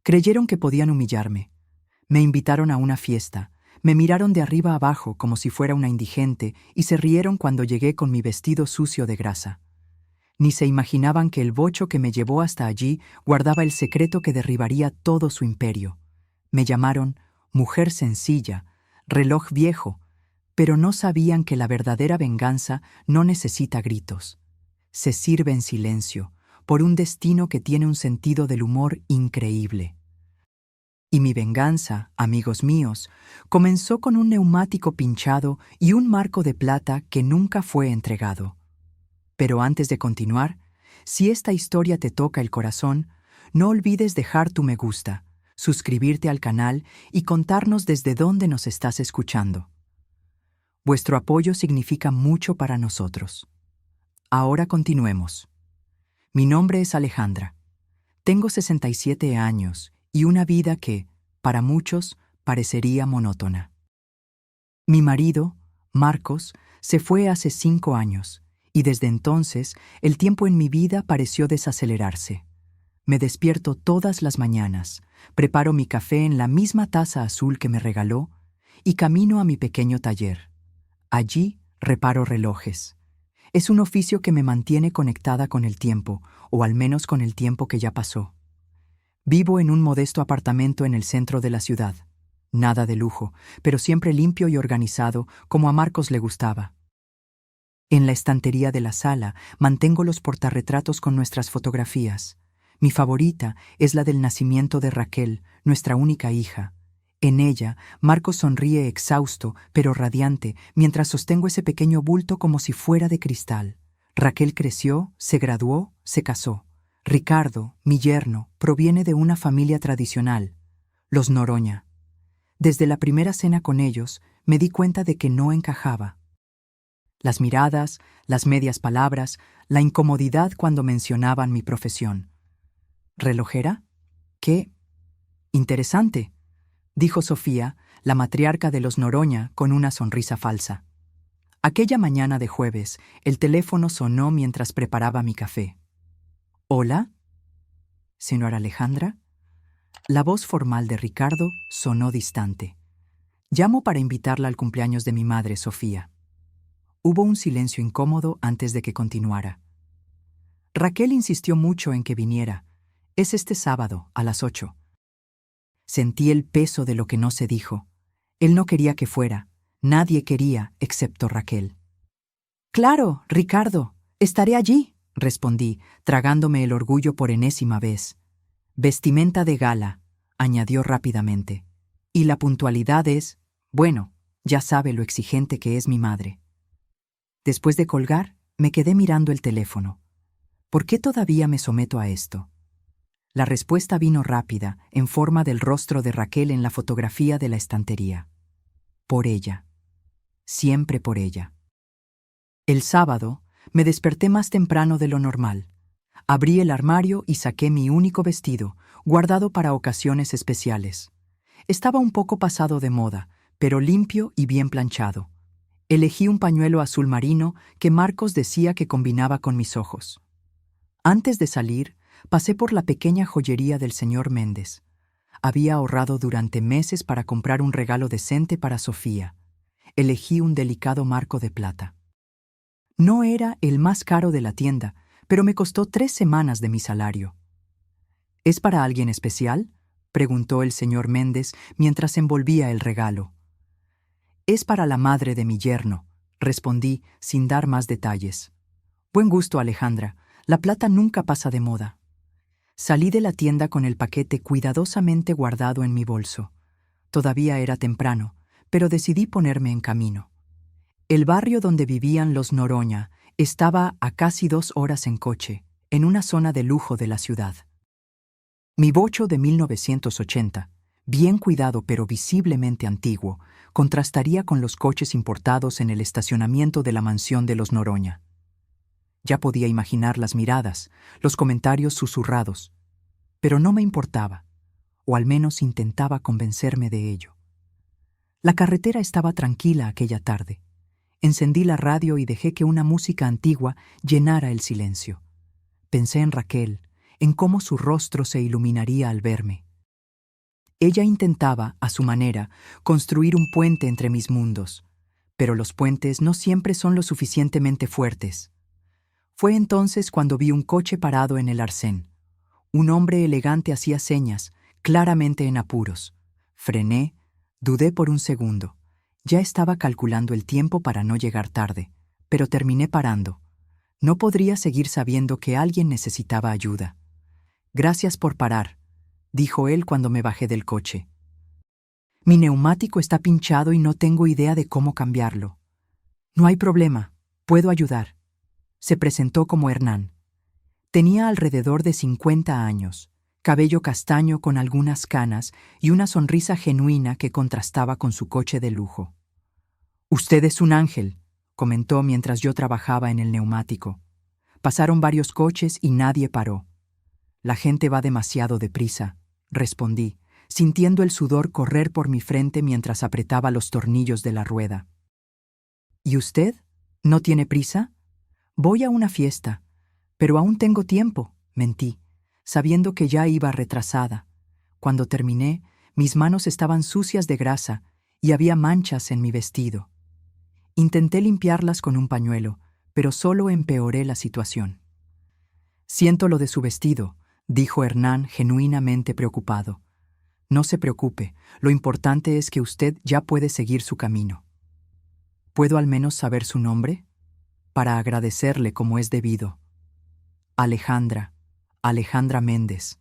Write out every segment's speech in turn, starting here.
Creyeron que podían humillarme. Me invitaron a una fiesta, me miraron de arriba abajo como si fuera una indigente y se rieron cuando llegué con mi vestido sucio de grasa. Ni se imaginaban que el bocho que me llevó hasta allí guardaba el secreto que derribaría todo su imperio. Me llamaron mujer sencilla, reloj viejo, pero no sabían que la verdadera venganza no necesita gritos. Se sirve en silencio, por un destino que tiene un sentido del humor increíble. Y mi venganza, amigos míos, comenzó con un neumático pinchado y un marco de plata que nunca fue entregado. Pero antes de continuar, si esta historia te toca el corazón, no olvides dejar tu me gusta, suscribirte al canal y contarnos desde dónde nos estás escuchando. Vuestro apoyo significa mucho para nosotros. Ahora continuemos. Mi nombre es Alejandra. Tengo 67 años y una vida que, para muchos, parecería monótona. Mi marido, Marcos, se fue hace 5 años, y desde entonces el tiempo en mi vida pareció desacelerarse. Me despierto todas las mañanas, preparo mi café en la misma taza azul que me regaló y camino a mi pequeño taller. Allí reparo relojes. Es un oficio que me mantiene conectada con el tiempo, o al menos con el tiempo que ya pasó. Vivo en un modesto apartamento en el centro de la ciudad. Nada de lujo, pero siempre limpio y organizado, como a Marcos le gustaba. En la estantería de la sala mantengo los portarretratos con nuestras fotografías. Mi favorita es la del nacimiento de Raquel, nuestra única hija. En ella, Marcos sonríe exhausto, pero radiante, mientras sostengo ese pequeño bulto como si fuera de cristal. Raquel creció, se graduó, se casó. Ricardo, mi yerno, proviene de una familia tradicional, los Noroña. Desde la primera cena con ellos, me di cuenta de que no encajaba. Las miradas, las medias palabras, la incomodidad cuando mencionaban mi profesión. ¿Relojera? ¡Qué interesante!, dijo Sofía, la matriarca de los Noroña, con una sonrisa falsa. Aquella mañana de jueves, el teléfono sonó mientras preparaba mi café. ¿Hola? ¿Señora Alejandra? La voz formal de Ricardo sonó distante. Llamo para invitarla al cumpleaños de mi madre, Sofía. Hubo un silencio incómodo antes de que continuara. Raquel insistió mucho en que viniera. Es este sábado, a las 8. Sentí el peso de lo que no se dijo. Él no quería que fuera. Nadie quería, excepto Raquel. «Claro, Ricardo, estaré allí», respondí, tragándome el orgullo por enésima vez. «Vestimenta de gala», añadió rápidamente. «Y la puntualidad es, bueno, ya sabe lo exigente que es mi madre». Después de colgar, me quedé mirando el teléfono. ¿Por qué todavía me someto a esto? La respuesta vino rápida, en forma del rostro de Raquel en la fotografía de la estantería. Por ella. Siempre por ella. El sábado, me desperté más temprano de lo normal. Abrí el armario y saqué mi único vestido, guardado para ocasiones especiales. Estaba un poco pasado de moda, pero limpio y bien planchado. Elegí un pañuelo azul marino que Marcos decía que combinaba con mis ojos. Antes de salir, pasé por la pequeña joyería del señor Méndez. Había ahorrado durante meses para comprar un regalo decente para Sofía. Elegí un delicado marco de plata. No era el más caro de la tienda, pero me costó 3 semanas de mi salario. ¿Es para alguien especial?, preguntó el señor Méndez mientras envolvía el regalo. «Es para la madre de mi yerno», respondí sin dar más detalles. «Buen gusto, Alejandra. La plata nunca pasa de moda». Salí de la tienda con el paquete cuidadosamente guardado en mi bolso. Todavía era temprano, pero decidí ponerme en camino. El barrio donde vivían los Noroña estaba a casi 2 horas en coche, en una zona de lujo de la ciudad. Mi bocho de 1980, bien cuidado pero visiblemente antiguo, contrastaría con los coches importados en el estacionamiento de la mansión de los Noroña. Ya podía imaginar las miradas, los comentarios susurrados, pero no me importaba, o al menos intentaba convencerme de ello. La carretera estaba tranquila aquella tarde. Encendí la radio y dejé que una música antigua llenara el silencio. Pensé en Raquel, en cómo su rostro se iluminaría al verme. Ella intentaba, a su manera, construir un puente entre mis mundos, pero los puentes no siempre son lo suficientemente fuertes. Fue entonces cuando vi un coche parado en el arcén. Un hombre elegante hacía señas, claramente en apuros. Frené, dudé por un segundo. Ya estaba calculando el tiempo para no llegar tarde, pero terminé parando. No podría seguir sabiendo que alguien necesitaba ayuda. «Gracias por parar», dijo él cuando me bajé del coche. «Mi neumático está pinchado y no tengo idea de cómo cambiarlo». «No hay problema, puedo ayudar». Se presentó como Hernán. Tenía alrededor de 50 años, cabello castaño con algunas canas y una sonrisa genuina que contrastaba con su coche de lujo. «Usted es un ángel», comentó mientras yo trabajaba en el neumático. Pasaron varios coches y nadie paró. «La gente va demasiado deprisa», respondí, sintiendo el sudor correr por mi frente mientras apretaba los tornillos de la rueda. «¿Y usted? ¿No tiene prisa?» «Voy a una fiesta, pero aún tengo tiempo», mentí, sabiendo que ya iba retrasada. Cuando terminé, mis manos estaban sucias de grasa y había manchas en mi vestido. Intenté limpiarlas con un pañuelo, pero solo empeoré la situación. «Siento lo de su vestido», dijo Hernán genuinamente preocupado. «No se preocupe, lo importante es que usted ya puede seguir su camino». «¿Puedo al menos saber su nombre?» para agradecerle como es debido. «Alejandra Méndez».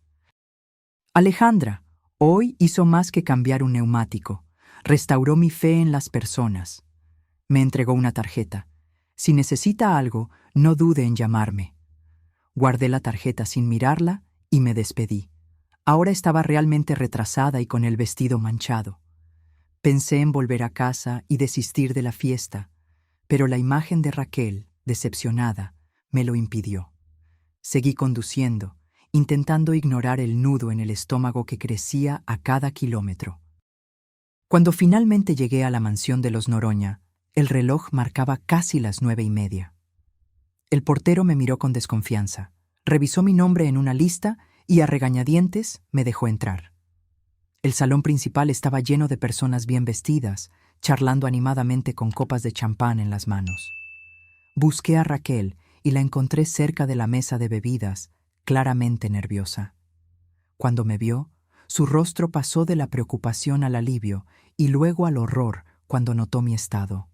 Alejandra, hoy hizo más que cambiar un neumático. Restauró mi fe en las personas. Me entregó una tarjeta. «Si necesita algo, no dude en llamarme». Guardé la tarjeta sin mirarla y me despedí. Ahora estaba realmente retrasada y con el vestido manchado. Pensé en volver a casa y desistir de la fiesta, pero la imagen de Raquel, decepcionada, me lo impidió. Seguí conduciendo, intentando ignorar el nudo en el estómago que crecía a cada kilómetro. Cuando finalmente llegué a la mansión de los Noroña, el reloj marcaba casi las 9:30. El portero me miró con desconfianza, revisó mi nombre en una lista y a regañadientes me dejó entrar. El salón principal estaba lleno de personas bien vestidas, charlando animadamente con copas de champán en las manos. Busqué a Raquel y la encontré cerca de la mesa de bebidas, claramente nerviosa. Cuando me vio, su rostro pasó de la preocupación al alivio y luego al horror cuando notó mi estado.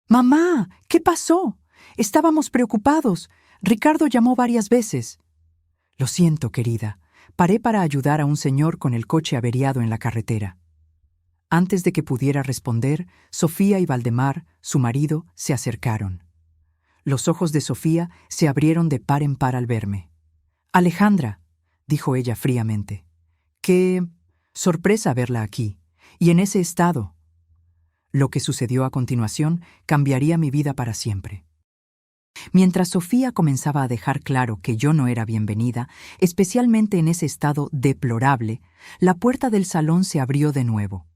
«Mamá, ¿qué pasó? Estábamos preocupados. Ricardo llamó varias veces». «Lo siento, querida. Paré para ayudar a un señor con el coche averiado en la carretera». Antes de que pudiera responder, Sofía y Valdemar, su marido, se acercaron. Los ojos de Sofía se abrieron de par en par al verme. «Alejandra», dijo ella fríamente. «Qué sorpresa verla aquí, y en ese estado». Lo que sucedió a continuación cambiaría mi vida para siempre. Mientras Sofía comenzaba a dejar claro que yo no era bienvenida, especialmente en ese estado deplorable, la puerta del salón se abrió de nuevo.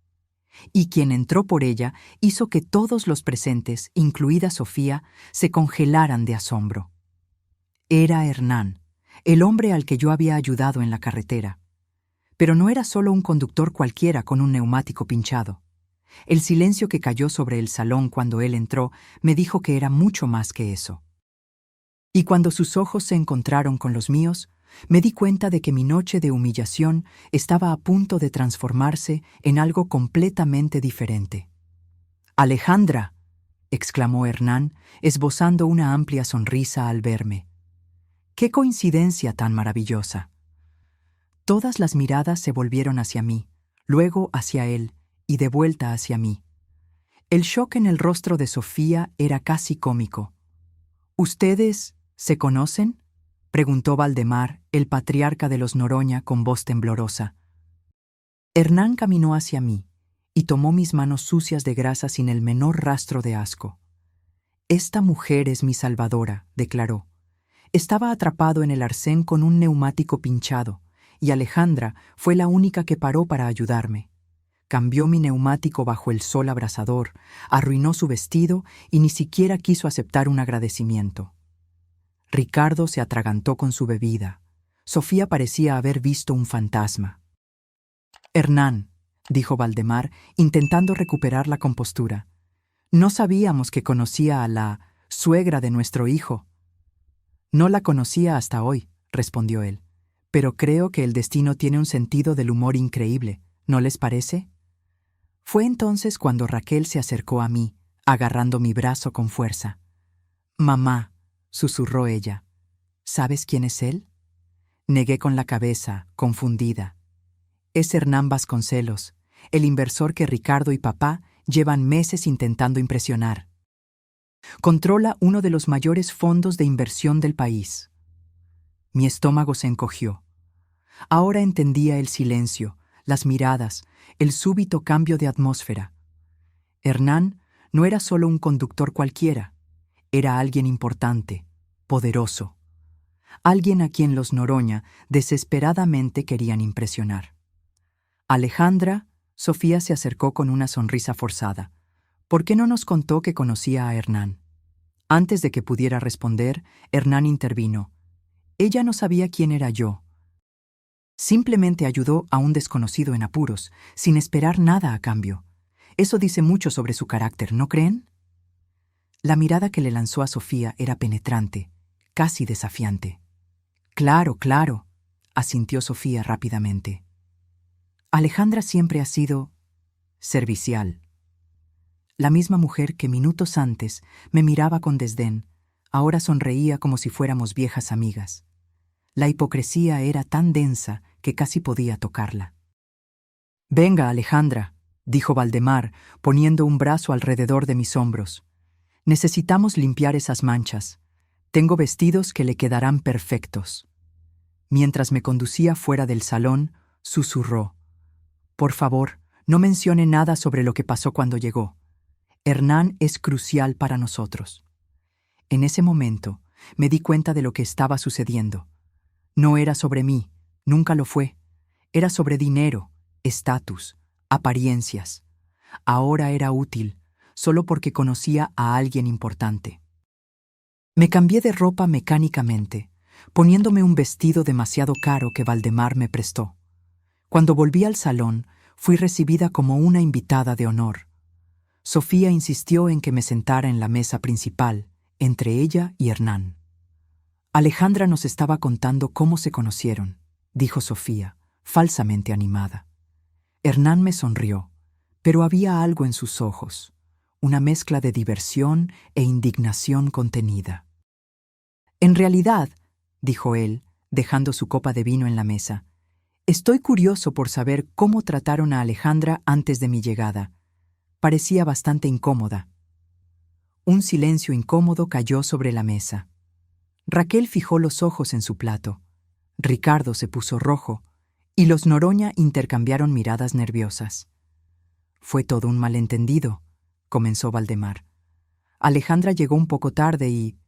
Y quien entró por ella hizo que todos los presentes, incluida Sofía, se congelaran de asombro. Era Hernán, el hombre al que yo había ayudado en la carretera. Pero no era solo un conductor cualquiera con un neumático pinchado. El silencio que cayó sobre el salón cuando él entró me dijo que era mucho más que eso. Y cuando sus ojos se encontraron con los míos, me di cuenta de que mi noche de humillación estaba a punto de transformarse en algo completamente diferente. «Alejandra», exclamó Hernán, esbozando una amplia sonrisa al verme. «¡Qué coincidencia tan maravillosa!». Todas las miradas se volvieron hacia mí, luego hacia él y de vuelta hacia mí. El shock en el rostro de Sofía era casi cómico. «¿Ustedes se conocen?», preguntó Valdemar, el patriarca de los Noroña, con voz temblorosa. Hernán caminó hacia mí y tomó mis manos sucias de grasa sin el menor rastro de asco. «Esta mujer es mi salvadora», declaró. Estaba atrapado en el arcén con un neumático pinchado, y Alejandra fue la única que paró para ayudarme. Cambió mi neumático bajo el sol abrasador, arruinó su vestido y ni siquiera quiso aceptar un agradecimiento. Ricardo se atragantó con su bebida. Sofía parecía haber visto un fantasma. Hernán, dijo Valdemar, intentando recuperar la compostura. No sabíamos que conocía a la suegra de nuestro hijo. No la conocía hasta hoy, respondió él. Pero creo que el destino tiene un sentido del humor increíble, ¿no les parece? Fue entonces cuando Raquel se acercó a mí, agarrando mi brazo con fuerza. Mamá, susurró ella, ¿sabes quién es él? Negué con la cabeza, confundida. Es Hernán Vasconcelos, el inversor que Ricardo y papá llevan meses intentando impresionar. Controla uno de los mayores fondos de inversión del país. Mi estómago se encogió. Ahora entendía el silencio, las miradas, el súbito cambio de atmósfera. Hernán no era solo un conductor cualquiera, era alguien importante, poderoso, alguien a quien los Noroña desesperadamente querían impresionar. Alejandra, Sofía se acercó con una sonrisa forzada. ¿Por qué no nos contó que conocía a Hernán? Antes de que pudiera responder, Hernán intervino. Ella no sabía quién era yo. Simplemente ayudó a un desconocido en apuros, sin esperar nada a cambio. Eso dice mucho sobre su carácter, ¿no creen? La mirada que le lanzó a Sofía era penetrante, casi desafiante. Claro, claro, asintió Sofía rápidamente. Alejandra siempre ha sido servicial. La misma mujer que minutos antes me miraba con desdén, ahora sonreía como si fuéramos viejas amigas. La hipocresía era tan densa que casi podía tocarla. Venga, Alejandra, dijo Valdemar, poniendo un brazo alrededor de mis hombros. Necesitamos limpiar esas manchas. Tengo vestidos que le quedarán perfectos. Mientras me conducía fuera del salón, susurró. Por favor, no mencione nada sobre lo que pasó cuando llegó. Hernán es crucial para nosotros. En ese momento, me di cuenta de lo que estaba sucediendo. No era sobre mí, nunca lo fue. Era sobre dinero, estatus, apariencias. Ahora era útil, solo porque conocía a alguien importante. Me cambié de ropa mecánicamente, poniéndome un vestido demasiado caro que Valdemar me prestó. Cuando volví al salón, fui recibida como una invitada de honor. Sofía insistió en que me sentara en la mesa principal, entre ella y Hernán. Alejandra nos estaba contando cómo se conocieron, dijo Sofía, falsamente animada. Hernán me sonrió, pero había algo en sus ojos, una mezcla de diversión e indignación contenida. En realidad, dijo él, dejando su copa de vino en la mesa, estoy curioso por saber cómo trataron a Alejandra antes de mi llegada. Parecía bastante incómoda. Un silencio incómodo cayó sobre la mesa. Raquel fijó los ojos en su plato. Ricardo se puso rojo, y los Noroña intercambiaron miradas nerviosas. Fue todo un malentendido, comenzó Valdemar. Alejandra llegó un poco tarde y...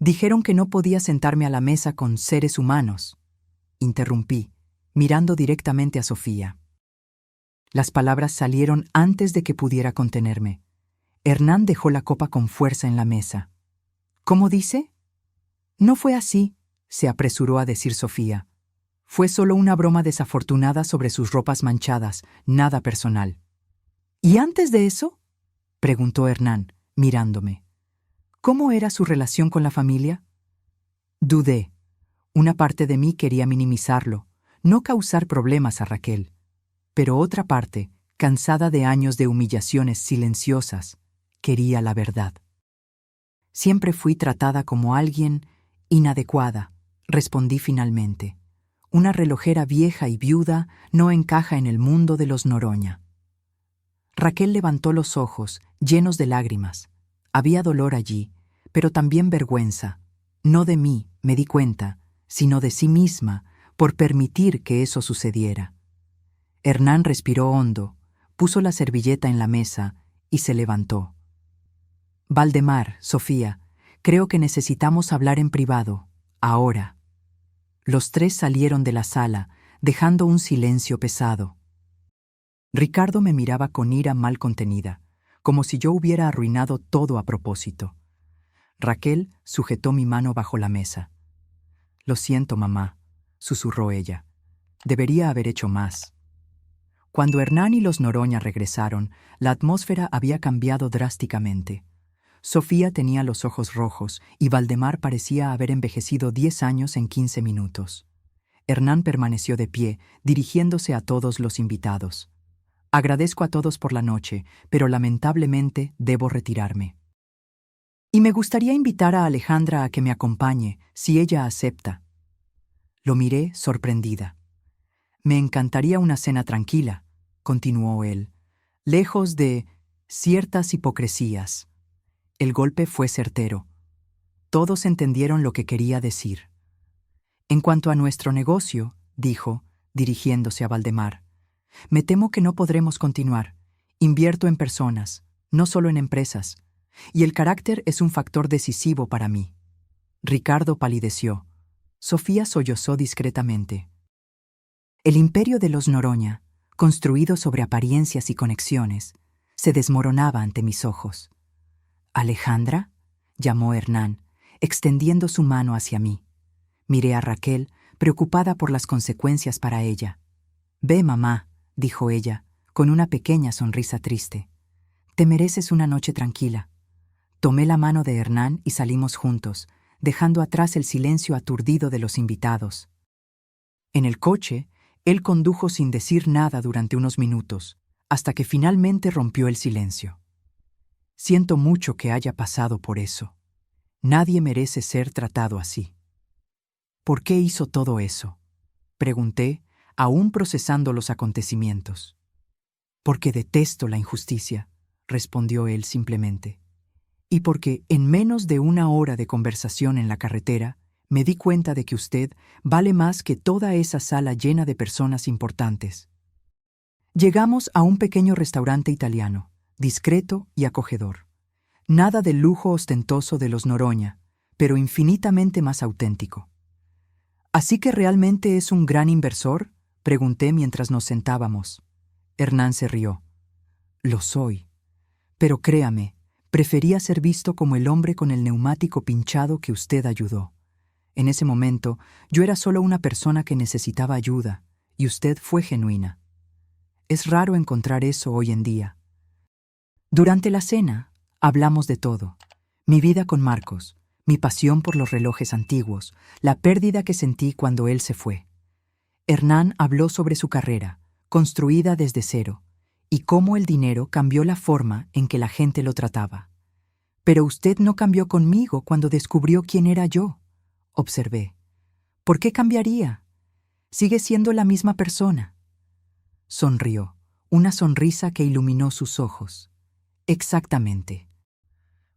Dijeron que no podía sentarme a la mesa con seres humanos. Interrumpí, mirando directamente a Sofía. Las palabras salieron antes de que pudiera contenerme. Hernán dejó la copa con fuerza en la mesa. ¿Cómo dice? No fue así, se apresuró a decir Sofía. Fue solo una broma desafortunada sobre sus ropas manchadas, nada personal. ¿Y antes de eso? Preguntó Hernán, mirándome. ¿Cómo era su relación con la familia? Dudé. Una parte de mí quería minimizarlo, no causar problemas a Raquel. Pero otra parte, cansada de años de humillaciones silenciosas, quería la verdad. Siempre fui tratada como alguien inadecuada, respondí finalmente. Una relojera vieja y viuda no encaja en el mundo de los Noroña. Raquel levantó los ojos, llenos de lágrimas. Había dolor allí, pero también vergüenza. No de mí, me di cuenta, sino de sí misma, por permitir que eso sucediera. Hernán respiró hondo, puso la servilleta en la mesa y se levantó. Valdemar, Sofía, creo que necesitamos hablar en privado, ahora. Los tres salieron de la sala, dejando un silencio pesado. Ricardo me miraba con ira mal contenida, como si yo hubiera arruinado todo a propósito. Raquel sujetó mi mano bajo la mesa. Lo siento, mamá, susurró ella. Debería haber hecho más. Cuando Hernán y los Noroña regresaron, la atmósfera había cambiado drásticamente. Sofía tenía los ojos rojos y Valdemar parecía haber envejecido 10 años en 15 minutos. Hernán permaneció de pie, dirigiéndose a todos los invitados. Agradezco a todos por la noche, pero lamentablemente debo retirarme. Y me gustaría invitar a Alejandra a que me acompañe, si ella acepta. Lo miré sorprendida. Me encantaría una cena tranquila, continuó él, lejos de ciertas hipocresías. El golpe fue certero. Todos entendieron lo que quería decir. En cuanto a nuestro negocio, dijo, dirigiéndose a Valdemar, me temo que no podremos continuar. Invierto en personas, no solo en empresas, y el carácter es un factor decisivo para mí. Ricardo palideció. Sofía sollozó discretamente. El imperio de los Noroña, construido sobre apariencias y conexiones, se desmoronaba ante mis ojos. «¿Alejandra?», llamó Hernán, extendiendo su mano hacia mí. Miré a Raquel, preocupada por las consecuencias para ella. «Ve, mamá», dijo ella, con una pequeña sonrisa triste. «Te mereces una noche tranquila». Tomé la mano de Hernán y salimos juntos, dejando atrás el silencio aturdido de los invitados. En el coche, él condujo sin decir nada durante unos minutos, hasta que finalmente rompió el silencio. Siento mucho que haya pasado por eso. Nadie merece ser tratado así. ¿Por qué hizo todo eso?, pregunté, aún procesando los acontecimientos. Porque detesto la injusticia, respondió él simplemente. Y porque en menos de una hora de conversación en la carretera, me di cuenta de que usted vale más que toda esa sala llena de personas importantes. Llegamos a un pequeño restaurante italiano, discreto y acogedor. Nada del lujo ostentoso de los Noroña, pero infinitamente más auténtico. ¿Así que realmente es un gran inversor?, pregunté mientras nos sentábamos. Hernán se rió. Lo soy. Pero créame, prefería ser visto como el hombre con el neumático pinchado que usted ayudó. En ese momento, yo era solo una persona que necesitaba ayuda, y usted fue genuina. Es raro encontrar eso hoy en día. Durante la cena, hablamos de todo. Mi vida con Marcos, mi pasión por los relojes antiguos, la pérdida que sentí cuando él se fue. Hernán habló sobre su carrera, construida desde cero, y cómo el dinero cambió la forma en que la gente lo trataba. Pero usted no cambió conmigo cuando descubrió quién era yo, observé. ¿Por qué cambiaría? Sigue siendo la misma persona. Sonrió, una sonrisa que iluminó sus ojos. Exactamente.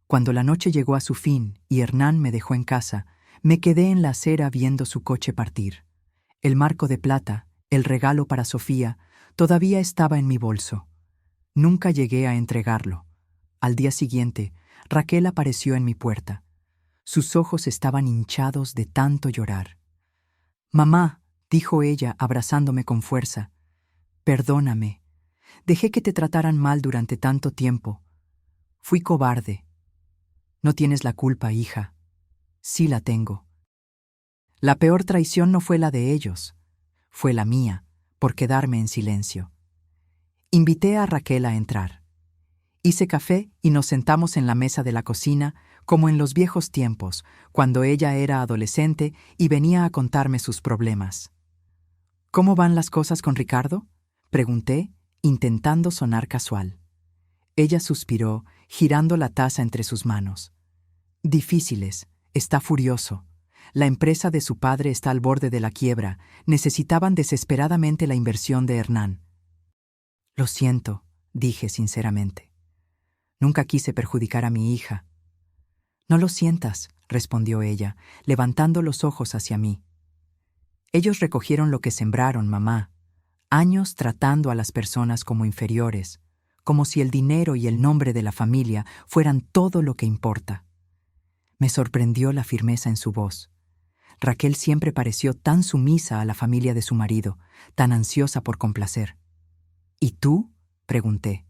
Cuando la noche llegó a su fin y Hernán me dejó en casa, me quedé en la acera viendo su coche partir. El marco de plata, el regalo para Sofía, todavía estaba en mi bolso. Nunca llegué a entregarlo. Al día siguiente, Raquel apareció en mi puerta. Sus ojos estaban hinchados de tanto llorar. «Mamá», dijo ella, abrazándome con fuerza, «perdóname. Dejé que te trataran mal durante tanto tiempo. Fui cobarde». «No tienes la culpa, hija». «Sí la tengo». La peor traición no fue la de ellos, fue la mía, por quedarme en silencio. Invité a Raquel a entrar. Hice café y nos sentamos en la mesa de la cocina, como en los viejos tiempos, cuando ella era adolescente y venía a contarme sus problemas. «¿Cómo van las cosas con Ricardo?», pregunté, intentando sonar casual. Ella suspiró, girando la taza entre sus manos. «Difíciles, está furioso. La empresa de su padre está al borde de la quiebra. Necesitaban desesperadamente la inversión de Hernán». «Lo siento», dije sinceramente. «Nunca quise perjudicar a mi hija». «No lo sientas», respondió ella, levantando los ojos hacia mí. «Ellos recogieron lo que sembraron, mamá. Años tratando a las personas como inferiores, como si el dinero y el nombre de la familia fueran todo lo que importa». Me sorprendió la firmeza en su voz. Raquel siempre pareció tan sumisa a la familia de su marido, tan ansiosa por complacer. «¿Y tú?», pregunté.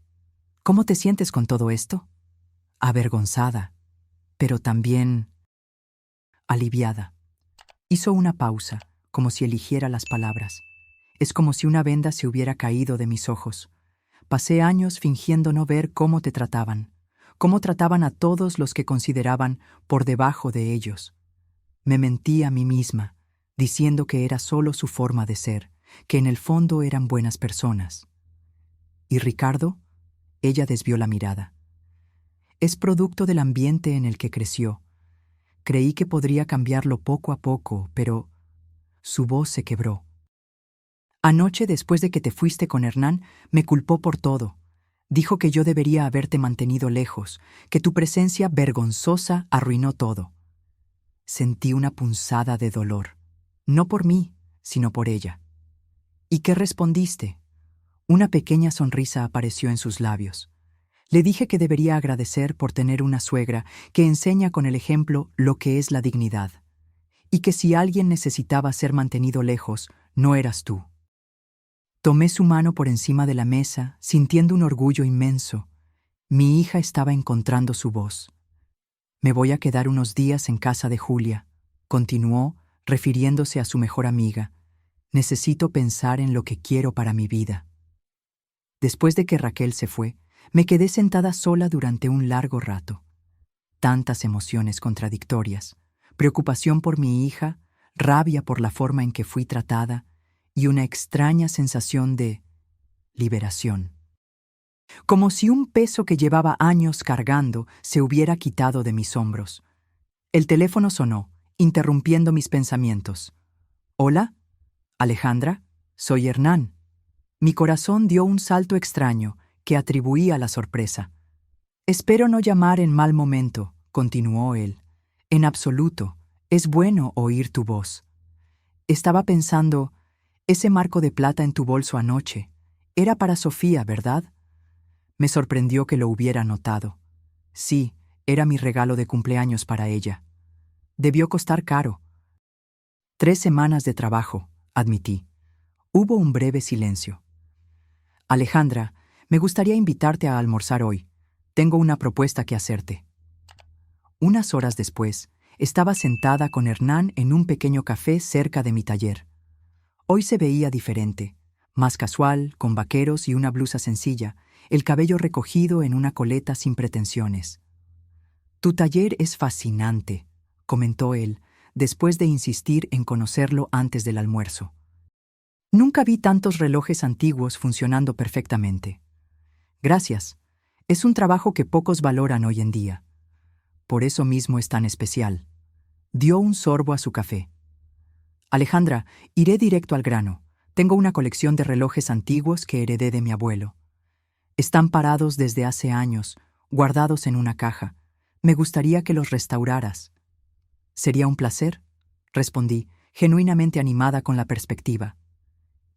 «¿Cómo te sientes con todo esto?». «Avergonzada, pero también aliviada». Hizo una pausa, como si eligiera las palabras. Es como si una venda se hubiera caído de mis ojos. Pasé años fingiendo no ver cómo te trataban, cómo trataban a todos los que consideraban por debajo de ellos. Me mentí a mí misma, diciendo que era solo su forma de ser, que en el fondo eran buenas personas. ¿Y Ricardo? Ella desvió la mirada. Es producto del ambiente en el que creció. Creí que podría cambiarlo poco a poco, pero su voz se quebró. Anoche, después de que te fuiste con Hernán, me culpó por todo. Dijo que yo debería haberte mantenido lejos, que tu presencia vergonzosa arruinó todo. Sentí una punzada de dolor, no por mí, sino por ella. ¿Y qué respondiste? Una pequeña sonrisa apareció en sus labios. Le dije que debería agradecer por tener una suegra que enseña con el ejemplo lo que es la dignidad, y que si alguien necesitaba ser mantenido lejos, no eras tú. Tomé su mano por encima de la mesa, sintiendo un orgullo inmenso. Mi hija estaba encontrando su voz. Me voy a quedar unos días en casa de Julia, continuó, refiriéndose a su mejor amiga. Necesito pensar en lo que quiero para mi vida. Después de que Raquel se fue, me quedé sentada sola durante un largo rato. Tantas emociones contradictorias, preocupación por mi hija, rabia por la forma en que fui tratada y una extraña sensación de liberación. Como si un peso que llevaba años cargando se hubiera quitado de mis hombros. El teléfono sonó, interrumpiendo mis pensamientos. «¿Hola? Alejandra, soy Hernán». Mi corazón dio un salto extraño que atribuí a la sorpresa. «Espero no llamar en mal momento», continuó él. «En absoluto, es bueno oír tu voz. Estaba pensando, ese marco de plata en tu bolso anoche, era para Sofía, ¿verdad?» Me sorprendió que lo hubiera notado. Sí, era mi regalo de cumpleaños para ella. Debió costar caro. 3 semanas de trabajo, admití. Hubo un breve silencio. «Alejandra, me gustaría invitarte a almorzar hoy. Tengo una propuesta que hacerte». Unas horas después, estaba sentada con Hernán en un pequeño café cerca de mi taller. Hoy se veía diferente, más casual, con vaqueros y una blusa sencilla, el cabello recogido en una coleta sin pretensiones. «Tu taller es fascinante», comentó él, después de insistir en conocerlo antes del almuerzo. «Nunca vi tantos relojes antiguos funcionando perfectamente». «Gracias. Es un trabajo que pocos valoran hoy en día. Por eso mismo es tan especial». Dio un sorbo a su café. «Alejandra, iré directo al grano. Tengo una colección de relojes antiguos que heredé de mi abuelo. Están parados desde hace años, guardados en una caja. Me gustaría que los restauraras». «Sería un placer», respondí, genuinamente animada con la perspectiva.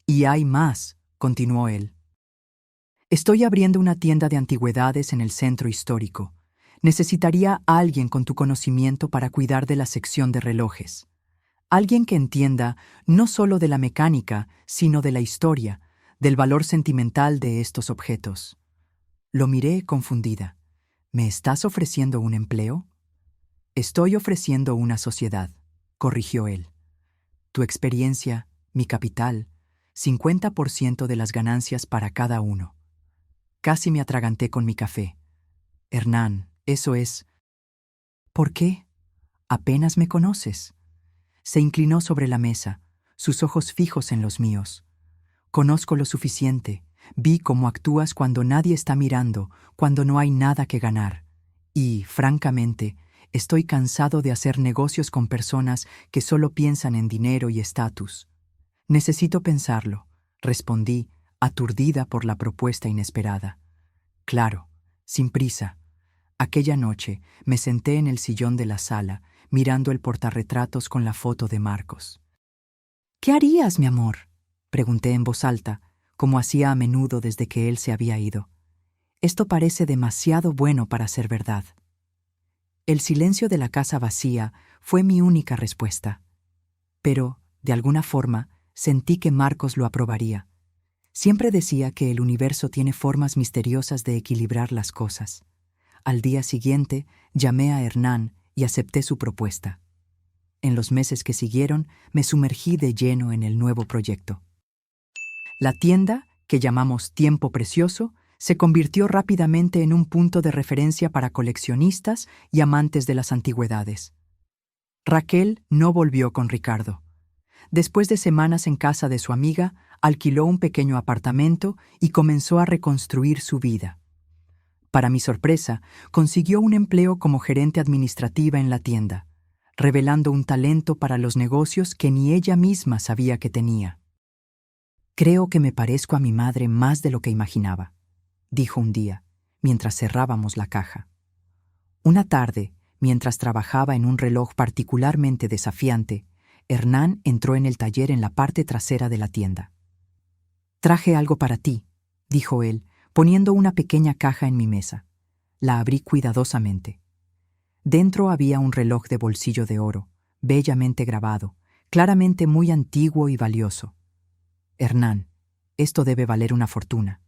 «Y hay más», continuó él. «Estoy abriendo una tienda de antigüedades en el centro histórico. Necesitaría a alguien con tu conocimiento para cuidar de la sección de relojes. Alguien que entienda no solo de la mecánica, sino de la historia, del valor sentimental de estos objetos». Lo miré confundida. «¿Me estás ofreciendo un empleo?» «Estoy ofreciendo una sociedad», corrigió él. «Tu experiencia, mi capital, 50% de las ganancias para cada uno». Casi me atraganté con mi café. «Hernán, eso es...» «¿Por qué? Apenas me conoces». Se inclinó sobre la mesa, sus ojos fijos en los míos. «Conozco lo suficiente. Vi cómo actúas cuando nadie está mirando, cuando no hay nada que ganar. Y, francamente, estoy cansado de hacer negocios con personas que solo piensan en dinero y estatus». «Necesito pensarlo», respondí, aturdida por la propuesta inesperada. «Claro, sin prisa». Aquella noche me senté en el sillón de la sala, mirando el portarretratos con la foto de Marcos. «¿Qué harías, mi amor?», pregunté en voz alta, como hacía a menudo desde que él se había ido. «Esto parece demasiado bueno para ser verdad». El silencio de la casa vacía fue mi única respuesta. Pero, de alguna forma, sentí que Marcos lo aprobaría. Siempre decía que el universo tiene formas misteriosas de equilibrar las cosas. Al día siguiente, llamé a Hernán y acepté su propuesta. En los meses que siguieron, me sumergí de lleno en el nuevo proyecto. La tienda, que llamamos Tiempo Precioso, se convirtió rápidamente en un punto de referencia para coleccionistas y amantes de las antigüedades. Raquel no volvió con Ricardo. Después de semanas en casa de su amiga, alquiló un pequeño apartamento y comenzó a reconstruir su vida. Para mi sorpresa, consiguió un empleo como gerente administrativa en la tienda, revelando un talento para los negocios que ni ella misma sabía que tenía. «Creo que me parezco a mi madre más de lo que imaginaba», dijo un día, mientras cerrábamos la caja. Una tarde, mientras trabajaba en un reloj particularmente desafiante, Hernán entró en el taller en la parte trasera de la tienda. «Traje algo para ti», dijo él, poniendo una pequeña caja en mi mesa. La abrí cuidadosamente. Dentro había un reloj de bolsillo de oro, bellamente grabado, claramente muy antiguo y valioso. «Hernán, esto debe valer una fortuna».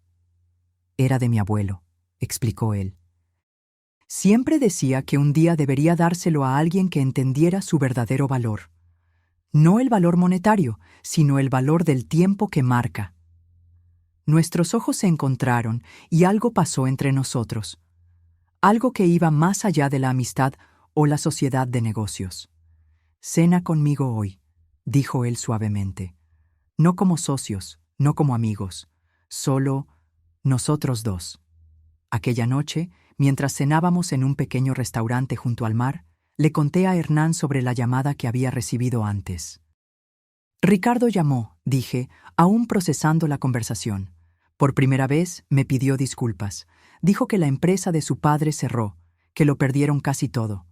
«Era de mi abuelo», explicó él. «Siempre decía que un día debería dárselo a alguien que entendiera su verdadero valor. No el valor monetario, sino el valor del tiempo que marca». Nuestros ojos se encontraron y algo pasó entre nosotros. Algo que iba más allá de la amistad o la sociedad de negocios. «Cena conmigo hoy», dijo él suavemente. «No como socios, no como amigos, solo nosotros dos». Aquella noche, mientras cenábamos en un pequeño restaurante junto al mar, le conté a Hernán sobre la llamada que había recibido antes. «Ricardo llamó», dije, aún procesando la conversación. Por primera vez me pidió disculpas. Dijo que la empresa de su padre cerró, que lo perdieron casi todo.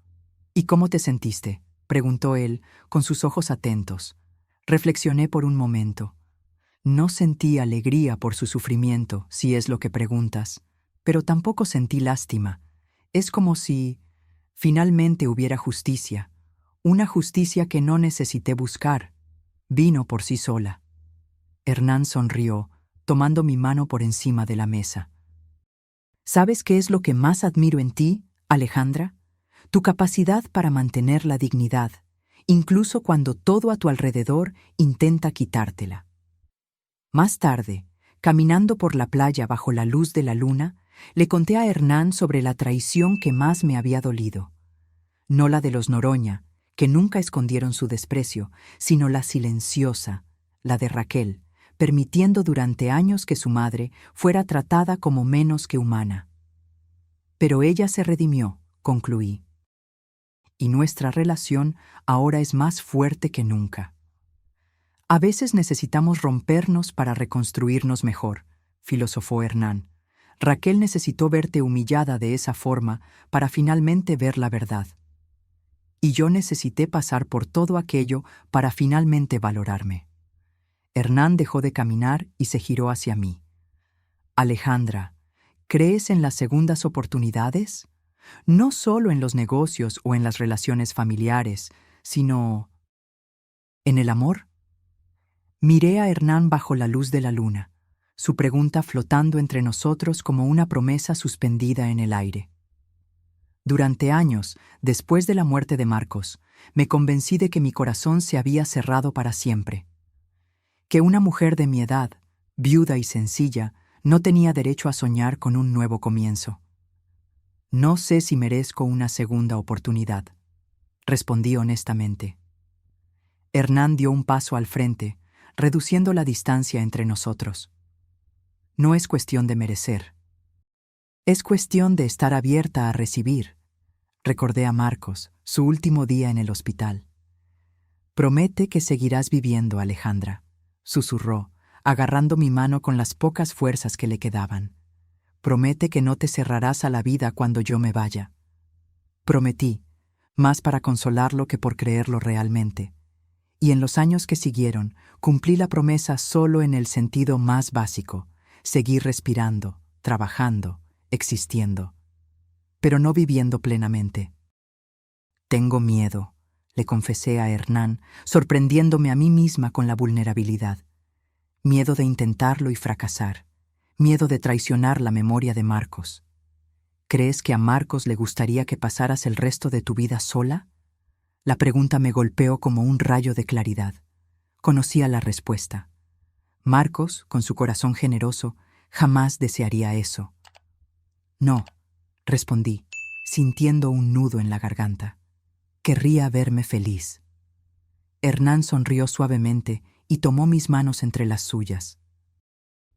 «¿Y cómo te sentiste?», preguntó él, con sus ojos atentos. Reflexioné por un momento. No sentí alegría por su sufrimiento, si es lo que preguntas, pero tampoco sentí lástima. Es como si finalmente hubiera justicia, una justicia que no necesité buscar. Vino por sí sola. Hernán sonrió, tomando mi mano por encima de la mesa. «¿Sabes qué es lo que más admiro en ti, Alejandra? Tu capacidad para mantener la dignidad, incluso cuando todo a tu alrededor intenta quitártela». Más tarde, caminando por la playa bajo la luz de la luna, le conté a Hernán sobre la traición que más me había dolido. No la de los Noroña, que nunca escondieron su desprecio, sino la silenciosa, la de Raquel, permitiendo durante años que su madre fuera tratada como menos que humana. «Pero ella se redimió», concluí. «Y nuestra relación ahora es más fuerte que nunca». «A veces necesitamos rompernos para reconstruirnos mejor», filosofó Hernán. «Raquel necesitó verte humillada de esa forma para finalmente ver la verdad. Y yo necesité pasar por todo aquello para finalmente valorarme». Hernán dejó de caminar y se giró hacia mí. «Alejandra, ¿crees en las segundas oportunidades? No solo en los negocios o en las relaciones familiares, sino en el amor». Miré a Hernán bajo la luz de la luna, su pregunta flotando entre nosotros como una promesa suspendida en el aire. Durante años, después de la muerte de Marcos, me convencí de que mi corazón se había cerrado para siempre. Que una mujer de mi edad, viuda y sencilla, no tenía derecho a soñar con un nuevo comienzo. «No sé si merezco una segunda oportunidad», respondí honestamente. Hernán dio un paso al frente, reduciendo la distancia entre nosotros. «No es cuestión de merecer. Es cuestión de estar abierta a recibir», recordé a Marcos, su último día en el hospital. «Promete que seguirás viviendo, Alejandra», susurró, agarrando mi mano con las pocas fuerzas que le quedaban. «Promete que no te cerrarás a la vida cuando yo me vaya». Prometí, más para consolarlo que por creerlo realmente. Y en los años que siguieron, cumplí la promesa solo en el sentido más básico: seguir respirando, trabajando, existiendo, pero no viviendo plenamente. «Tengo miedo», le confesé a Hernán, sorprendiéndome a mí misma con la vulnerabilidad. «Miedo de intentarlo y fracasar. Miedo de traicionar la memoria de Marcos». «¿Crees que a Marcos le gustaría que pasaras el resto de tu vida sola?». La pregunta me golpeó como un rayo de claridad. Conocía la respuesta. Marcos, con su corazón generoso, jamás desearía eso. No, respondí, sintiendo un nudo en la garganta. Querría verme feliz. Hernán sonrió suavemente y tomó mis manos entre las suyas.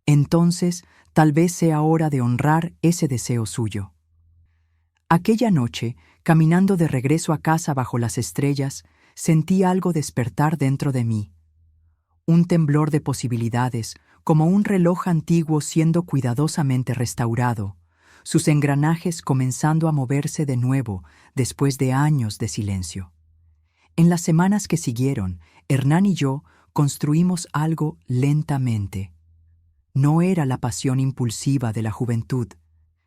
Entonces, tal vez sea hora de honrar ese deseo suyo. Aquella noche, caminando de regreso a casa bajo las estrellas, sentí algo despertar dentro de mí. Un temblor de posibilidades, como un reloj antiguo siendo cuidadosamente restaurado, sus engranajes comenzando a moverse de nuevo después de años de silencio. En las semanas que siguieron, Hernán y yo construimos algo lentamente. No era la pasión impulsiva de la juventud,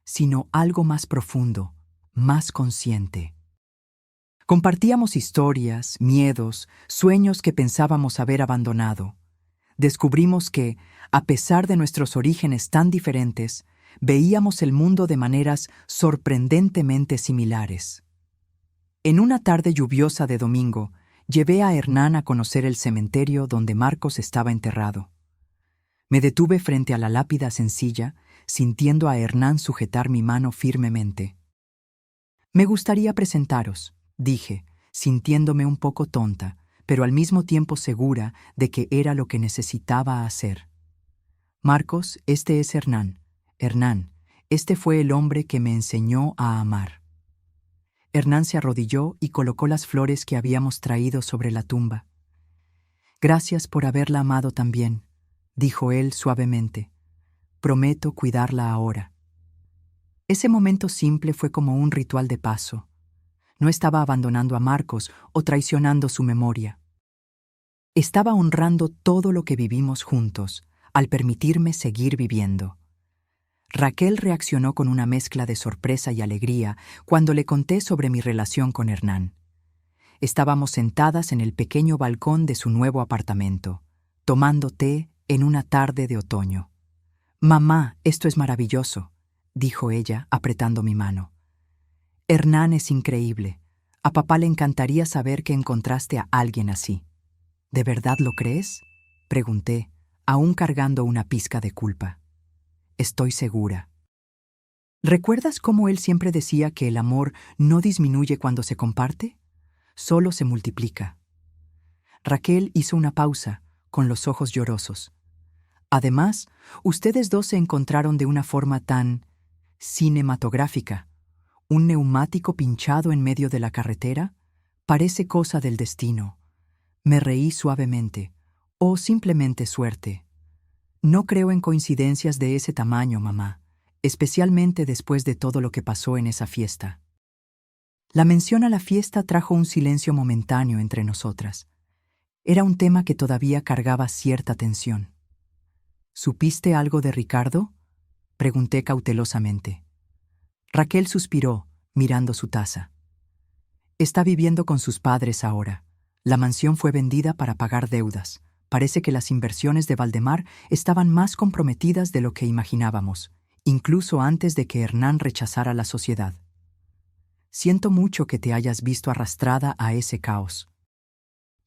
sino algo más profundo, más consciente. Compartíamos historias, miedos, sueños que pensábamos haber abandonado. Descubrimos que, a pesar de nuestros orígenes tan diferentes, veíamos el mundo de maneras sorprendentemente similares. En una tarde lluviosa de domingo, llevé a Hernán a conocer el cementerio donde Marcos estaba enterrado. Me detuve frente a la lápida sencilla, sintiendo a Hernán sujetar mi mano firmemente. «Me gustaría presentaros», dije, sintiéndome un poco tonta, pero al mismo tiempo segura de que era lo que necesitaba hacer. «Marcos, este es Hernán. Hernán, este fue el hombre que me enseñó a amar». Hernán se arrodilló y colocó las flores que habíamos traído sobre la tumba. «Gracias por haberla amado también», dijo él suavemente. «Prometo cuidarla ahora». Ese momento simple fue como un ritual de paso. No estaba abandonando a Marcos o traicionando su memoria. Estaba honrando todo lo que vivimos juntos, al permitirme seguir viviendo. Raquel reaccionó con una mezcla de sorpresa y alegría cuando le conté sobre mi relación con Hernán. Estábamos sentadas en el pequeño balcón de su nuevo apartamento, tomando té en una tarde de otoño. «Mamá, esto es maravilloso», dijo ella, apretando mi mano. «Hernán es increíble. A papá le encantaría saber que encontraste a alguien así». «¿De verdad lo crees?», pregunté, aún cargando una pizca de culpa. «Estoy segura». ¿Recuerdas cómo él siempre decía que el amor no disminuye cuando se comparte? Solo se multiplica. Raquel hizo una pausa, con los ojos llorosos. Además, ustedes dos se encontraron de una forma tan cinematográfica. Un neumático pinchado en medio de la carretera parece cosa del destino. Me reí suavemente. O simplemente suerte. No creo en coincidencias de ese tamaño, mamá, especialmente después de todo lo que pasó en esa fiesta. La mención a la fiesta trajo un silencio momentáneo entre nosotras. Era un tema que todavía cargaba cierta tensión. ¿Supiste algo de Ricardo?, pregunté cautelosamente. Raquel suspiró, mirando su taza. Está viviendo con sus padres ahora. La mansión fue vendida para pagar deudas. Parece que las inversiones de Valdemar estaban más comprometidas de lo que imaginábamos, incluso antes de que Hernán rechazara la sociedad. Siento mucho que te hayas visto arrastrada a ese caos.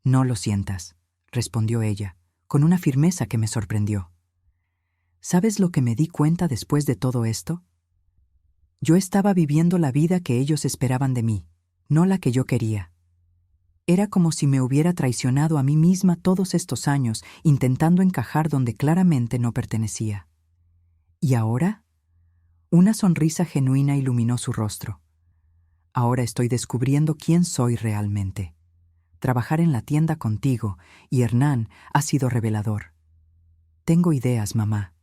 No lo sientas, respondió ella, con una firmeza que me sorprendió. ¿Sabes lo que me di cuenta después de todo esto? Yo estaba viviendo la vida que ellos esperaban de mí, no la que yo quería. Era como si me hubiera traicionado a mí misma todos estos años, intentando encajar donde claramente no pertenecía. ¿Y ahora? Una sonrisa genuina iluminó su rostro. Ahora estoy descubriendo quién soy realmente. Trabajar en la tienda contigo y Hernán ha sido revelador. Tengo ideas, mamá.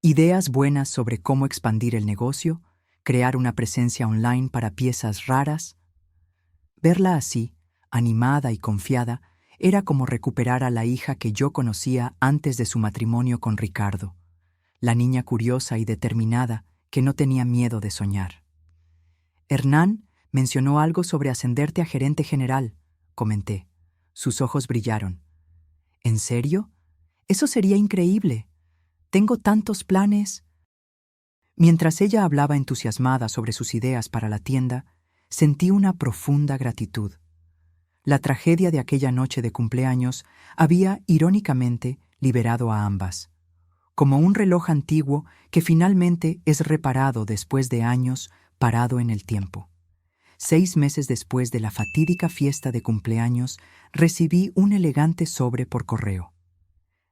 Ideas buenas sobre cómo expandir el negocio, crear una presencia online para piezas raras. Verla así, animada y confiada, era como recuperar a la hija que yo conocía antes de su matrimonio con Ricardo, la niña curiosa y determinada que no tenía miedo de soñar. Hernán mencionó algo sobre ascenderte a gerente general, comenté. Sus ojos brillaron. ¿En serio? Eso sería increíble. Tengo tantos planes. Mientras ella hablaba entusiasmada sobre sus ideas para la tienda, sentí una profunda gratitud. La tragedia de aquella noche de cumpleaños había, irónicamente, liberado a ambas, como un reloj antiguo que finalmente es reparado después de años parado en el tiempo. 6 meses después de la fatídica fiesta de cumpleaños, recibí un elegante sobre por correo.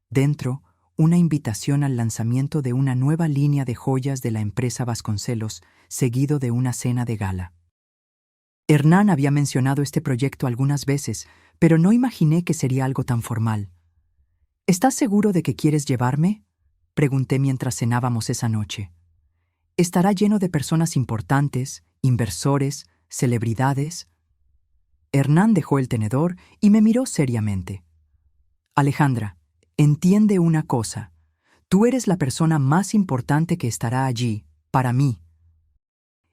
Dentro, una invitación al lanzamiento de una nueva línea de joyas de la empresa Vasconcelos, seguido de una cena de gala. Hernán había mencionado este proyecto algunas veces, pero no imaginé que sería algo tan formal. ¿Estás seguro de que quieres llevarme?, pregunté mientras cenábamos esa noche. ¿Estará lleno de personas importantes, inversores, celebridades? Hernán dejó el tenedor y me miró seriamente. Alejandra, entiende una cosa. Tú eres la persona más importante que estará allí, para mí.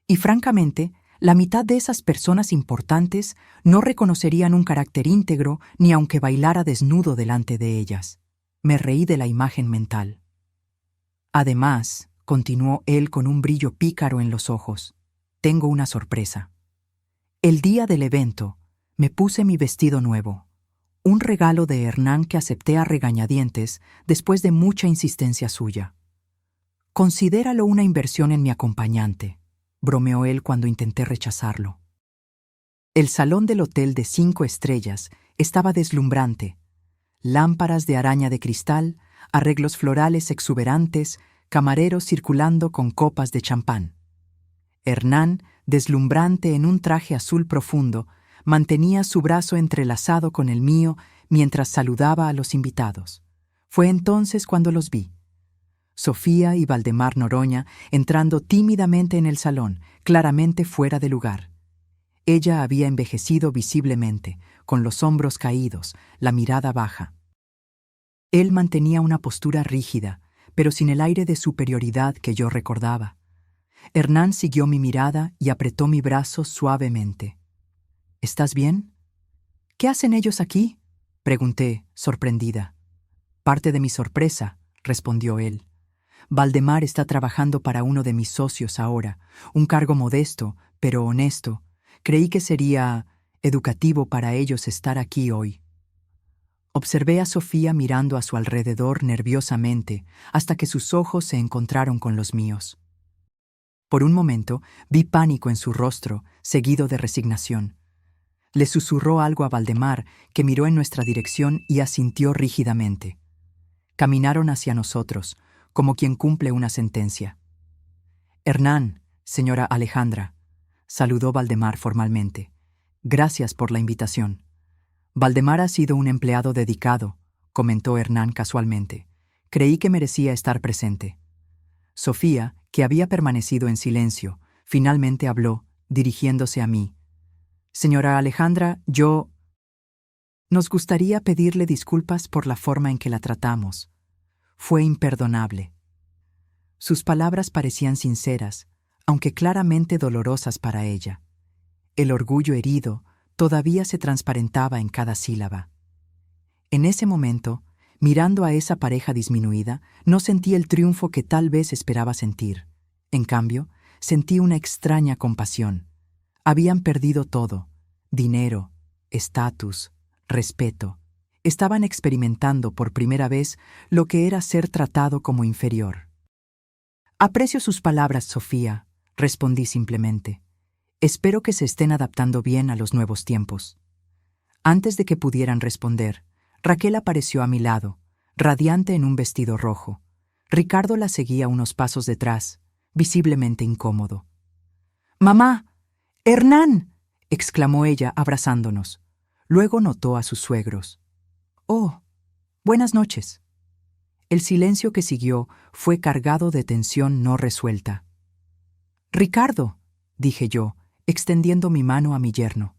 Y francamente, la mitad de esas personas importantes no reconocerían un carácter íntegro ni aunque bailara desnudo delante de ellas. Me reí de la imagen mental. Además, continuó él con un brillo pícaro en los ojos, tengo una sorpresa. El día del evento, me puse mi vestido nuevo, un regalo de Hernán que acepté a regañadientes después de mucha insistencia suya. Considéralo una inversión en mi acompañante, bromeó él cuando intenté rechazarlo. El salón del hotel de 5 estrellas estaba deslumbrante. Lámparas de araña de cristal, arreglos florales exuberantes, camareros circulando con copas de champán. Hernán, deslumbrante en un traje azul profundo, mantenía su brazo entrelazado con el mío mientras saludaba a los invitados. Fue entonces cuando los vi. Sofía y Valdemar Noroña entrando tímidamente en el salón, claramente fuera de lugar. Ella había envejecido visiblemente, con los hombros caídos, la mirada baja. Él mantenía una postura rígida, pero sin el aire de superioridad que yo recordaba. Hernán siguió mi mirada y apretó mi brazo suavemente. ¿Estás bien? ¿Qué hacen ellos aquí?, pregunté, sorprendida. Parte de mi sorpresa, respondió él. Valdemar está trabajando para uno de mis socios ahora, un cargo modesto, pero honesto. Creí que sería educativo para ellos estar aquí hoy. Observé a Sofía mirando a su alrededor nerviosamente hasta que sus ojos se encontraron con los míos. Por un momento vi pánico en su rostro, seguido de resignación. Le susurró algo a Valdemar, que miró en nuestra dirección y asintió rígidamente. Caminaron hacia nosotros, como quien cumple una sentencia. Hernán, señora Alejandra, saludó Valdemar formalmente. Gracias por la invitación. Valdemar ha sido un empleado dedicado, comentó Hernán casualmente. Creí que merecía estar presente. Sofía, que había permanecido en silencio, finalmente habló, dirigiéndose a mí. Señora Alejandra, nos gustaría pedirle disculpas por la forma en que la tratamos. Fue imperdonable. Sus palabras parecían sinceras, aunque claramente dolorosas para ella. El orgullo herido todavía se transparentaba en cada sílaba. En ese momento, mirando a esa pareja disminuida, no sentí el triunfo que tal vez esperaba sentir. En cambio, sentí una extraña compasión. Habían perdido todo: dinero, estatus, respeto. Estaban experimentando por primera vez lo que era ser tratado como inferior. Aprecio sus palabras, Sofía, respondí simplemente. Espero que se estén adaptando bien a los nuevos tiempos. Antes de que pudieran responder, Raquel apareció a mi lado, radiante en un vestido rojo. Ricardo la seguía unos pasos detrás, visiblemente incómodo. «¡Mamá! ¡Hernán!», exclamó ella abrazándonos. Luego notó a sus suegros. «Oh, buenas noches». El silencio que siguió fue cargado de tensión no resuelta. «Ricardo», dije yo, extendiendo mi mano a mi yerno.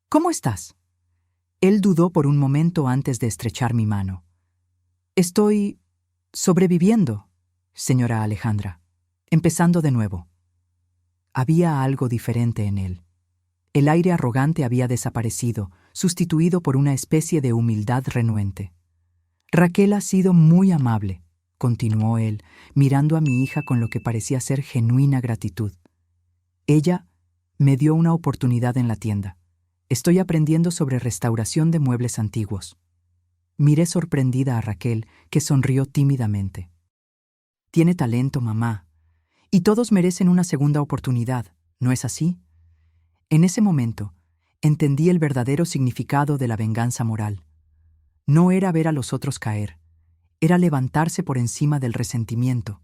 «¿Cómo estás?». Él dudó por un momento antes de estrechar mi mano. «Estoy sobreviviendo, señora Alejandra, empezando de nuevo». Había algo diferente en él. El aire arrogante había desaparecido, sustituido por una especie de humildad renuente. «Raquel ha sido muy amable», continuó él, mirando a mi hija con lo que parecía ser genuina gratitud. «Ella me dio una oportunidad en la tienda. Estoy aprendiendo sobre restauración de muebles antiguos». Miré sorprendida a Raquel, que sonrió tímidamente. Tiene talento, mamá, y todos merecen una segunda oportunidad, ¿no es así? En ese momento, entendí el verdadero significado de la venganza moral. No era ver a los otros caer, era levantarse por encima del resentimiento.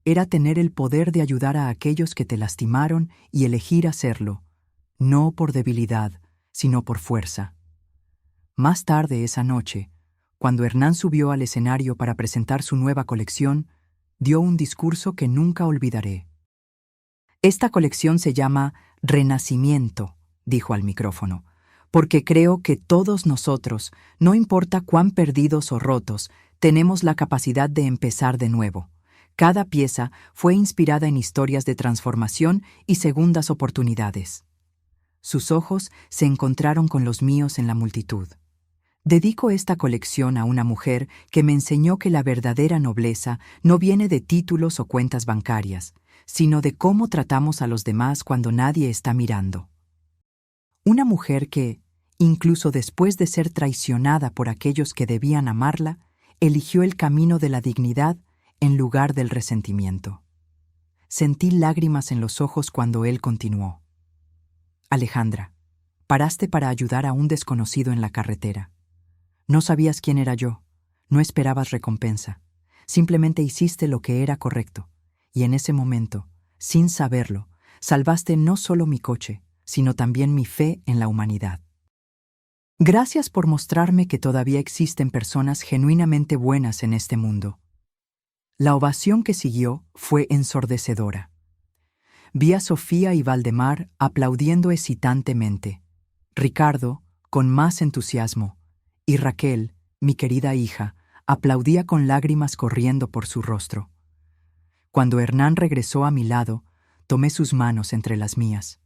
Era tener el poder de ayudar a aquellos que te lastimaron y elegir hacerlo, no por debilidad, sino por fuerza. Más tarde esa noche, cuando Hernán subió al escenario para presentar su nueva colección, dio un discurso que nunca olvidaré. Esta colección se llama Renacimiento, dijo al micrófono, porque creo que todos nosotros, no importa cuán perdidos o rotos, tenemos la capacidad de empezar de nuevo. Cada pieza fue inspirada en historias de transformación y segundas oportunidades. Sus ojos se encontraron con los míos en la multitud. Dedico esta colección a una mujer que me enseñó que la verdadera nobleza no viene de títulos o cuentas bancarias, sino de cómo tratamos a los demás cuando nadie está mirando. Una mujer que, incluso después de ser traicionada por aquellos que debían amarla, eligió el camino de la dignidad en lugar del resentimiento. Sentí lágrimas en los ojos cuando él continuó. Alejandra, paraste para ayudar a un desconocido en la carretera. No sabías quién era yo, no esperabas recompensa, simplemente hiciste lo que era correcto, y en ese momento, sin saberlo, salvaste no solo mi coche, sino también mi fe en la humanidad. Gracias por mostrarme que todavía existen personas genuinamente buenas en este mundo. La ovación que siguió fue ensordecedora. Vi a Sofía y Valdemar aplaudiendo excitantemente, Ricardo con más entusiasmo, y Raquel, mi querida hija, aplaudía con lágrimas corriendo por su rostro. Cuando Hernán regresó a mi lado, tomé sus manos entre las mías.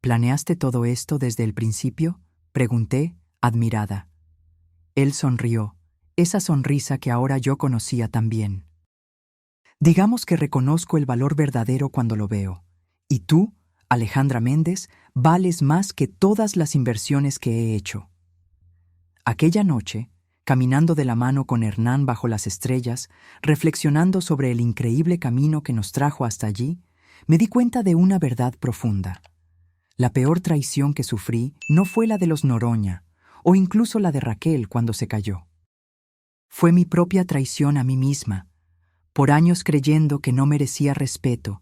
¿Planeaste todo esto desde el principio?, pregunté, admirada. Él sonrió, esa sonrisa que ahora yo conocía tan bien. Digamos que reconozco el valor verdadero cuando lo veo. Y tú, Alejandra Méndez, vales más que todas las inversiones que he hecho. Aquella noche, caminando de la mano con Hernán bajo las estrellas, reflexionando sobre el increíble camino que nos trajo hasta allí, me di cuenta de una verdad profunda. La peor traición que sufrí no fue la de los Noroña, o incluso la de Raquel cuando se cayó. Fue mi propia traición a mí misma, por años creyendo que no merecía respeto,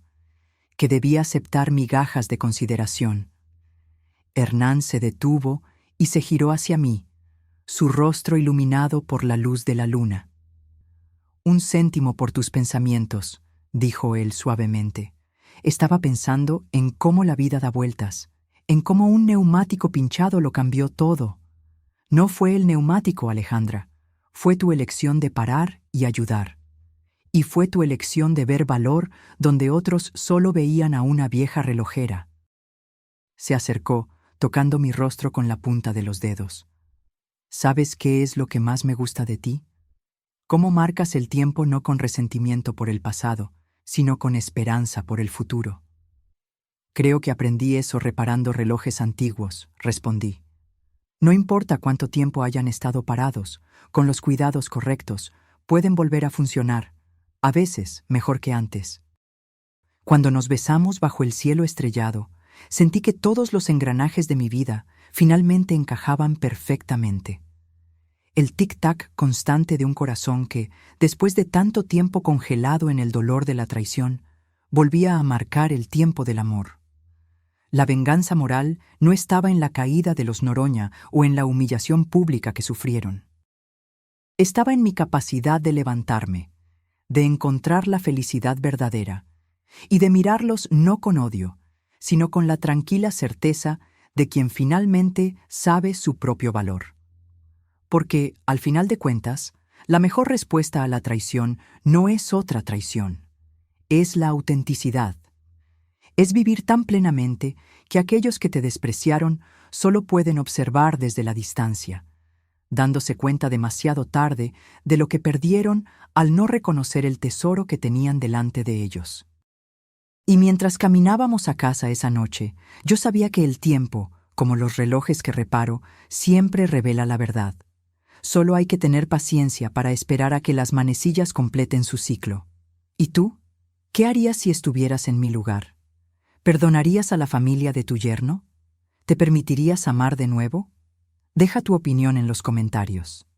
que debía aceptar migajas de consideración. Hernán se detuvo y se giró hacia mí, su rostro iluminado por la luz de la luna. «Un céntimo por tus pensamientos», dijo él suavemente. Estaba pensando en cómo la vida da vueltas, en cómo un neumático pinchado lo cambió todo. No fue el neumático, Alejandra, fue tu elección de parar y ayudar. Y fue tu elección de ver valor donde otros solo veían a una vieja relojera. Se acercó, tocando mi rostro con la punta de los dedos. ¿Sabes qué es lo que más me gusta de ti? Cómo marcas el tiempo no con resentimiento por el pasado, sino con esperanza por el futuro. Creo que aprendí eso reparando relojes antiguos, respondí. No importa cuánto tiempo hayan estado parados, con los cuidados correctos, pueden volver a funcionar, a veces mejor que antes. Cuando nos besamos bajo el cielo estrellado, sentí que todos los engranajes de mi vida finalmente encajaban perfectamente. El tic-tac constante de un corazón que, después de tanto tiempo congelado en el dolor de la traición, volvía a marcar el tiempo del amor. La venganza moral no estaba en la caída de los Noroña o en la humillación pública que sufrieron. Estaba en mi capacidad de levantarme, de encontrar la felicidad verdadera y de mirarlos no con odio, sino con la tranquila certeza de quien finalmente sabe su propio valor. Porque, al final de cuentas, la mejor respuesta a la traición no es otra traición, es la autenticidad. Es vivir tan plenamente que aquellos que te despreciaron solo pueden observar desde la distancia, dándose cuenta demasiado tarde de lo que perdieron al no reconocer el tesoro que tenían delante de ellos. Y mientras caminábamos a casa esa noche, yo sabía que el tiempo, como los relojes que reparo, siempre revela la verdad. Solo hay que tener paciencia para esperar a que las manecillas completen su ciclo. ¿Y tú? ¿Qué harías si estuvieras en mi lugar? ¿Perdonarías a la familia de tu yerno? ¿Te permitirías amar de nuevo? Deja tu opinión en los comentarios.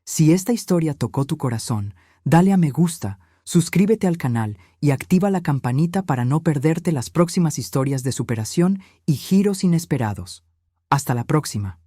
Si esta historia tocó tu corazón, dale a me gusta, suscríbete al canal y activa la campanita para no perderte las próximas historias de superación y giros inesperados. Hasta la próxima.